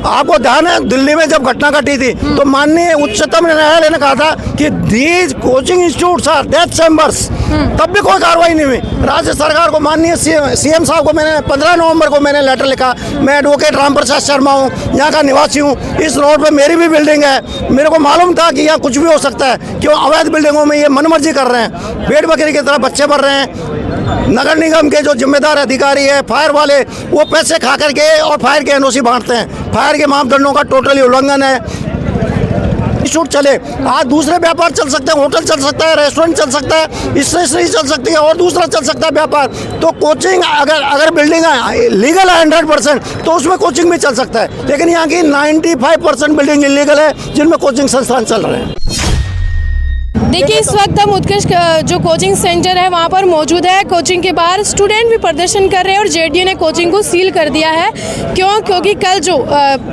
आपको ध्यान है दिल्ली में जब घटना घटी थी तो माननीय उच्चतम न्यायालय ने कहा था कि these coaching institutes are death chambers, तब भी कोई कार्रवाई नहीं हुई। राज्य सरकार को माननीय सीएम साहब को मैंने 15 नवंबर को मैंने लेटर लिखा। मैं एडवोकेट राम प्रसाद शर्मा हूँ, यहाँ का निवासी हूँ। इस रोड पे मेरी भी बिल्डिंग है। मेरे को मालूम था कि यहाँ कुछ भी हो सकता है। क्यों अवैध बिल्डिंगों में ये मनमर्जी कर रहे हैं, भेड़ बकरी की तरह बच्चे भर रहे हैं। नगर निगम के जो जिम्मेदार अधिकारी है, फायर वाले, वो पैसे खा करके और फायर के एनओसी बांटते हैं। फायर के मापदंडों का टोटली उल्लंघन है। शूट चले, आज दूसरे व्यापार चल सकते हैं, होटल चल सकता है, रेस्टोरेंट चल सकता है, स्टेशनरी चल सकती है और दूसरा चल सकता है व्यापार। तो कोचिंग अगर बिल्डिंग लीगल है 100% तो उसमें कोचिंग भी चल सकता है। लेकिन यहाँ की 95% बिल्डिंग इलीगल है जिनमें कोचिंग संस्थान चल रहे हैं। देखिए, इस वक्त हम उत्कृष्ट जो कोचिंग सेंटर है वहाँ पर मौजूद है। कोचिंग के बाहर स्टूडेंट भी प्रदर्शन कर रहे हैं और जेडीयू ने कोचिंग को सील कर दिया है। क्योंकि कल जो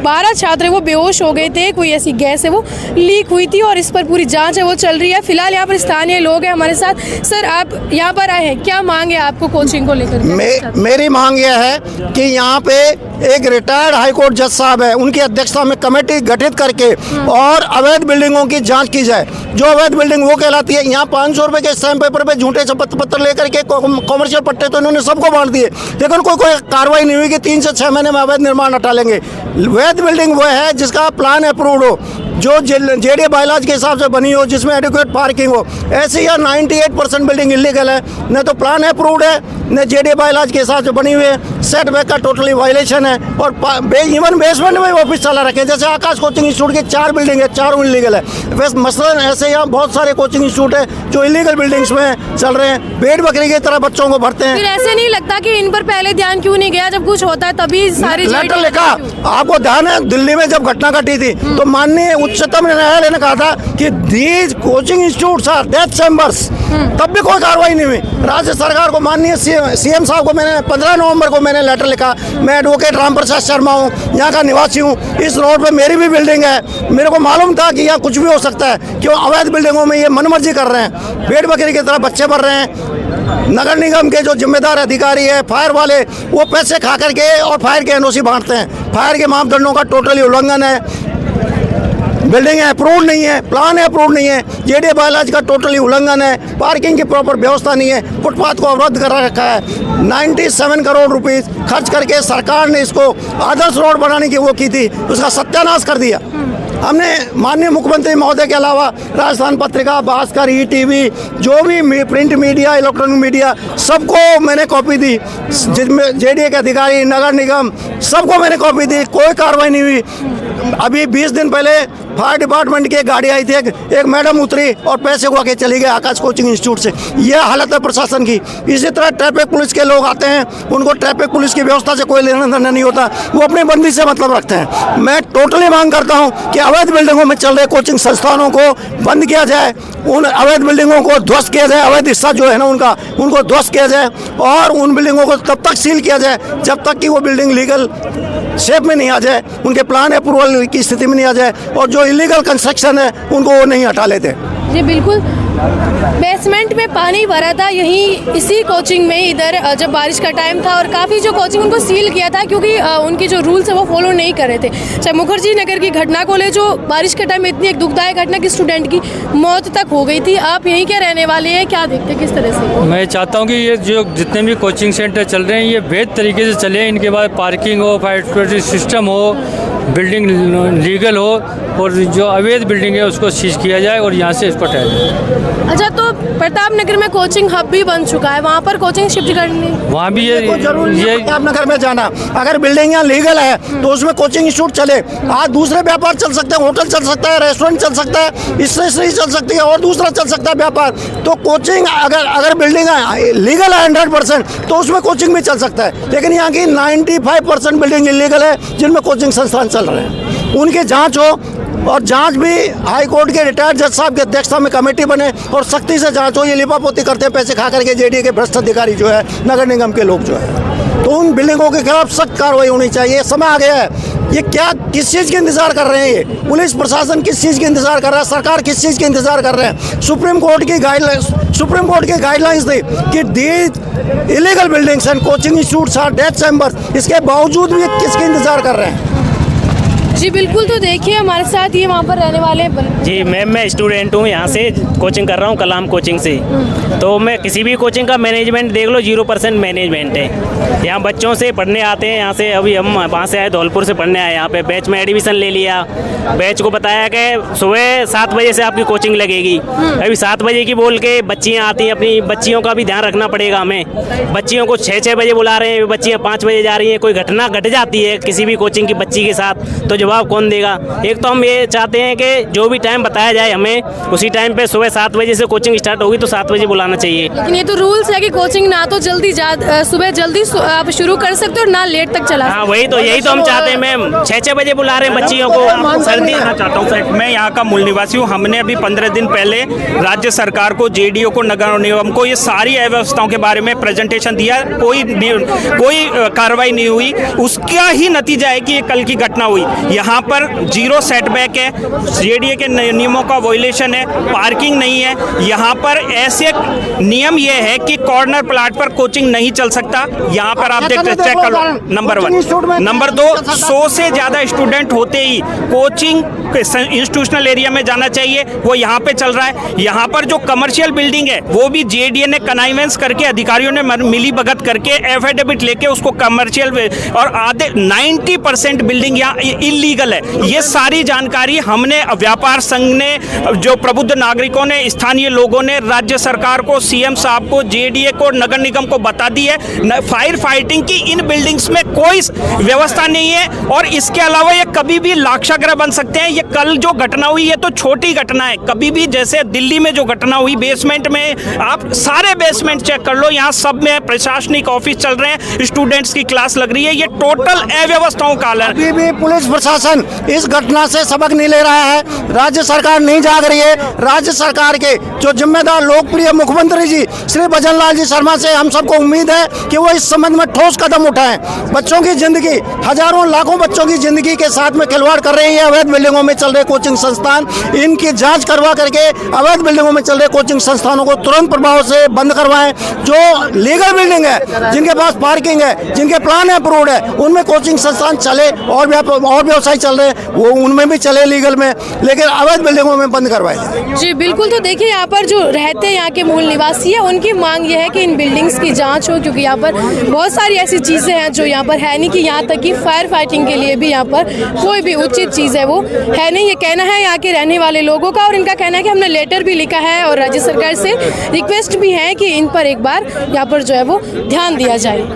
12 छात्र वो बेहोश हो गए थे, कोई ऐसी गैस है वो लीक हुई थी और इस पर पूरी जांच है वो चल रही है। फिलहाल यहाँ पर स्थानीय लोग हैं हमारे साथ। सर, आप यहाँ पर आए हैं, क्या मांग है आपको कोचिंग को लेकर? मेरी मांग यह है कि यहाँ पे एक रिटायर्ड हाईकोर्ट जज साहब है, उनकी अध्यक्षता में कमेटी गठित करके और अवैध बिल्डिंगों की जांच की जाए। जो अवैध बिल्डिंग वो कहलाती है, यहाँ 500 रुपए के स्टैम्प पेपर पे झूठे पत्र लेकर के कॉमर्शियल पट्टे तो इन्होंने सबको बांट दिए, लेकिन कोई कार्रवाई नहीं हुई कि 3 से 6 महीने में अवैध निर्माण हटा लेंगे। अवैध बिल्डिंग वो है जिसका प्लान अप्रूव्ड हो, जो जेडीए बायलॉज के हिसाब से बनी हो, जिसमें एडिक्वेट पार्किंग हो। ऐसे या 98% बिल्डिंग इलीगल है, न तो प्लान अप्रूव्ड है न जेडीए बायलॉज के हिसाब से बनी हुई है। सेटबैक का टोटली वायलेशन है और इवन बेसमेंट में ऑफिस चला रखे हैं। जैसे आकाश कोचिंग इंस्टीट्यूट के 4 बिल्डिंग है, 4 इलीगल है। वैसे मसलन ऐसे यहाँ बहुत सारे कोचिंग इंस्टीट्यूट है जो इलीगल बिल्डिंग्स में चल रहे हैं, भेड़ बकरी की तरह बच्चों को भरते हैं। फिर ऐसे नहीं लगता कि इन पर पहले ध्यान क्यों नहीं गया? जब कुछ होता है तभी सारी लेटर लिखा। आपको ध्यान है दिल्ली में जब घटना घटी थी तो माननीय उच्चतम न्यायालय ने कहा था कि these coaching institutes are death chambers, तब भी कोई कार्रवाई नहीं हुई। राज्य सरकार को माननीय सीएम साहब को मैंने 15 नवंबर को मैंने लेटर लिखा। मैं एडवोकेट राम प्रसाद शर्मा हूँ, यहाँ का निवासी हूँ। इस रोड पे मेरी भी बिल्डिंग है। मेरे को मालूम था कि यहाँ कुछ भी हो सकता है। क्यों अवैध बिल्डिंगों में ये मनमर्जी कर रहे हैं, भेड़ बकरी की तरह बच्चे भर रहे हैं। नगर निगम के जो जिम्मेदार अधिकारी है, फायर वाले, वो पैसे खा करके और फायर के एनओसी बांटते हैं। फायर के मापदंडों का टोटली उल्लंघन है। बिल्डिंग अप्रूव नहीं है, प्लान अप्रूव नहीं है, जेडीए बायलॉज का टोटली उल्लंघन है। पार्किंग की प्रॉपर व्यवस्था नहीं है, फुटपाथ को अवरुद्ध कर रखा है। 97 करोड़ रुपीस खर्च करके सरकार ने इसको आदर्श रोड बनाने की वो की थी, उसका सत्यानाश कर दिया। हमने माननीय मुख्यमंत्री महोदय के अलावा राजस्थान पत्रिका, भास्कर, ईटीवी, जो भी प्रिंट मीडिया, इलेक्ट्रॉनिक मीडिया, सबको मैंने कॉपी दी। जिसमें जेडीए के अधिकारी, नगर निगम, सबको मैंने कॉपी दी। कोई कार्रवाई नहीं हुई। अभी 20 दिन पहले फायर डिपार्टमेंट की एक गाड़ी आई थी, एक मैडम उतरी और पैसे उड़ा के चली गई आकाश कोचिंग इंस्टीट्यूट से। यह हालत है प्रशासन की। इसी तरह ट्रैफिक पुलिस के लोग आते हैं, उनको ट्रैफिक पुलिस की व्यवस्था से कोई लेना देना नहीं होता, वो अपनी बंदी से मतलब रखते हैं। मैं टोटली मांग करता हूँ कि अवैध बिल्डिंगों में चल रहे कोचिंग संस्थानों को बंद किया जाए, उन अवैध बिल्डिंगों को ध्वस्त किया जाए, अवैध हिस्सा जो है ना उनको ध्वस्त किया जाए और उन बिल्डिंगों को तब तक सील किया जाए जब तक कि वो बिल्डिंग लीगल शेप में नहीं आ जाए, उनके प्लान अप्रूवल की स्थिति में नहीं आ जाए और जो इलीगल कंस्ट्रक्शन है उनको वो नहीं हटा लेते। जी बिल्कुल, बेसमेंट में पानी भरा था यहीं इसी कोचिंग में, इधर जब बारिश का टाइम था और काफ़ी जो कोचिंग उनको सील किया था क्योंकि उनके जो रूल्स है वो फॉलो नहीं कर रहे थे। चाहे मुखर्जी नगर की घटना को ले, जो बारिश के टाइम में इतनी एक दुखदायक घटना की स्टूडेंट की मौत तक हो गई थी। आप यहीं के रहने वाले हैं, क्या देखते किस तरह से? मैं चाहता हूँ कि ये जो जितने भी कोचिंग सेंटर चल रहे हैं ये वैध तरीके से चले, इनके बाद पार्किंग हो, फायर सिक्योरिटी सिस्टम हो, बिल्डिंग लीगल हो और जो अवैध बिल्डिंग है उसको सीज किया जाए और यहाँ से इसको हटाया जाए। अच्छा, तो प्रताप नगर में कोचिंग हब भी बन चुका है, वहाँ पर कोचिंग शिफ्ट करनी, वहाँ भी ये प्रताप नगर में जाना। अगर बिल्डिंग यहाँ लीगल है तो उसमें कोचिंग इंस्टीट्यूट चले। आज दूसरे व्यापार चल सकते हैं, होटल चल सकता है, रेस्टोरेंट चल सकता है, स्टेशनरी चल सकती है और दूसरा चल सकता है व्यापार। तो कोचिंग अगर बिल्डिंग लीगल है 100% तो उसमें कोचिंग भी चल सकता है। लेकिन यहाँ की 95% बिल्डिंग इलीगल है जिनमें कोचिंग संस्थान चल रहे हैं, उनकी जाँच हो और जांच भी हाई कोर्ट के रिटायर्ड जज साहब की अध्यक्षता में कमेटी बने और सख्ती से जांच हो। ये लिपापोती करते हैं पैसे खा करके जेडीए के भ्रष्ट अधिकारी जो है, नगर निगम के लोग जो है, तो उन बिल्डिंगों के खिलाफ सख्त कार्रवाई होनी चाहिए। समय आ गया है। ये क्या किस चीज़ के इंतजार कर रहे हैं? ये पुलिस प्रशासन किस चीज़ के इंतजार कर रहा है? सरकार किस चीज़ के इंतजार कर रहे हैं? सुप्रीम कोर्ट की गाइडलाइंस थी कि the illegal buildings and coaching institutes are death chambers, इसके बावजूद भी किसके इंतजार कर रहे हैं? जी बिल्कुल, तो देखिए हमारे साथ ये वहाँ पर रहने वाले जी मैम, मैं स्टूडेंट हूँ, यहाँ से कोचिंग कर रहा हूँ कलाम कोचिंग से। तो मैं किसी भी कोचिंग का मैनेजमेंट देख लो, 0% मैनेजमेंट है। यहाँ बच्चों से पढ़ने आते हैं, यहाँ से अभी हम वहाँ से आए, धौलपुर से पढ़ने आए, यहाँ पे बैच में एडमिशन ले लिया। बैच को बताया कि सुबह 7 बजे से आपकी कोचिंग लगेगी। अभी 7 बजे की बोल के बच्चियाँ आती हैं, अपनी बच्चियों का भी ध्यान रखना पड़ेगा हमें। बच्चियों को 6 बजे बुला रहे हैं, बच्चियाँ 5 बजे जा रही हैं। कोई घटना घट जाती है किसी भी कोचिंग की बच्ची के साथ तो जवाब कौन देगा? एक तो हम ये चाहते हैं कि जो भी टाइम बताया जाए हमें, उसी टाइम पे सुबह 7 बजे से कोचिंग स्टार्ट होगी तो 7 बजे बुलाना चाहिए। लेकिन ये तो रूल्स है कि कोचिंग ना तो सुबह जल्दी आप शुरू कर सकते हो और ना लेट तक चला। हाँ वही तो, यही तो हम चाहते हैं मैम। 6 बजे बुला रहे हैं बच्चियों को। सर्दी चाहता हूँ, मैं यहाँ का मूल निवासी हूँ। हमने अभी 15 दिन पहले राज्य सरकार को, जेडीओ को, नगर निगम को ये सारी अव्यवस्थाओं के बारे में प्रेजेंटेशन दिया। कोई कार्रवाई नहीं हुई। उसका ही नतीजा है कि ये कल की घटना हुई। यहाँ पर 0 सेटबैक है, जेडीए के नियमों का वायलेशन है, पार्किंग नहीं है। यहाँ पर ऐसे नियम ये है कि कॉर्नर प्लाट पर कोचिंग नहीं चल सकता। यहाँ पर आप देखते चेक कर लो। नंबर 1। नंबर 2, 100 से ज़्यादा स्टूडेंट होते ही कोचिंग इंस्टीट्यूशनल एरिया में जाना चाहिए, वो यहाँ पे चल रहा है। यहाँ पर जो कमर्शियल बिल्डिंग है वो भी जेडीए ने कनाइवेंस करके, अधिकारियों ने मिली भगत करके एफिडेविट लेके उसको कमर्शियल, और आधे 90% बिल्डिंग यहाँ इलीगल है। ये सारी जानकारी हमने व्यापार संघ ने, जो प्रबुद्ध नागरिकों ने, स्थानीय लोगों ने राज्य सरकार को, सीएम साहब को, जेडीए को, नगर निगम को बता दी है। फायर फाइटिंग की इन बिल्डिंग्स में कोई व्यवस्था नहीं है और इसके अलावा ये कभी भी लाक्षागृह बन सकते हैं। ये कल जो घटना हुई है तो छोटी घटना है। कभी भी जैसे दिल्ली में जो घटना हुई बेसमेंट में, आप सारे बेसमेंट चेक कर लो, यहाँ सब में प्रशासनिक ऑफिस चल रहे हैं, स्टूडेंट्स की क्लास लग रही है। ये टोटल अव्यवस्थाओं का है। अभी भी पुलिस प्रशासन इस घटना से सबक नहीं ले रहा है। राज्य सरकार नहीं जाग रही है। राज्य सरकार के जो जिम्मेदार लोकप्रिय मुख्यमंत्री जी श्री भजन लाल जी शर्मा से हम सबको उम्मीद है कि वो इस संबंध में ठोस कदम उठाएं। बच्चों की जिंदगी, हजारों लाखों बच्चों की जिंदगी के साथ में खिलवाड़ कर रही है अवैध बिल्डिंगों में चल रहे कोचिंग संस्थान। इनकी जांच करवा करके अवैध बिल्डिंगों में चल रहे कोचिंग संस्थानों को तुरंत प्रभाव से बंद करवाएं। जो लीगल बिल्डिंग है, जिनके पास पार्किंग है, जिनके प्लान अप्रूव्ड है, उनमें कोचिंग संस्थान चले और व्यवसाय चल रहे हैं वो उनमें भी चले लीगल में, लेकिन अवैध बिल्डिंगों में बंद करवाए जाए। जी बिल्कुल, तो देखिए यहाँ पर जो रहते हैं यहाँ के मूल निवासी है, उनकी मांग ये है कि इन बिल्डिंग्स की जांच हो, क्योंकि यहाँ पर बहुत सारी ऐसी चीज़ें हैं जो यहाँ पर है नहीं, कि यहाँ तक कि फायर फाइटिंग के लिए भी यहाँ पर कोई भी उचित चीज़ है वो है नहीं। ये कहना है यहाँ के रहने वाले लोगों का, और इनका कहना है कि हमने लेटर भी लिखा है और राज्य सरकार से रिक्वेस्ट भी है कि इन पर एक बार यहाँ पर जो है वो ध्यान दिया जाए।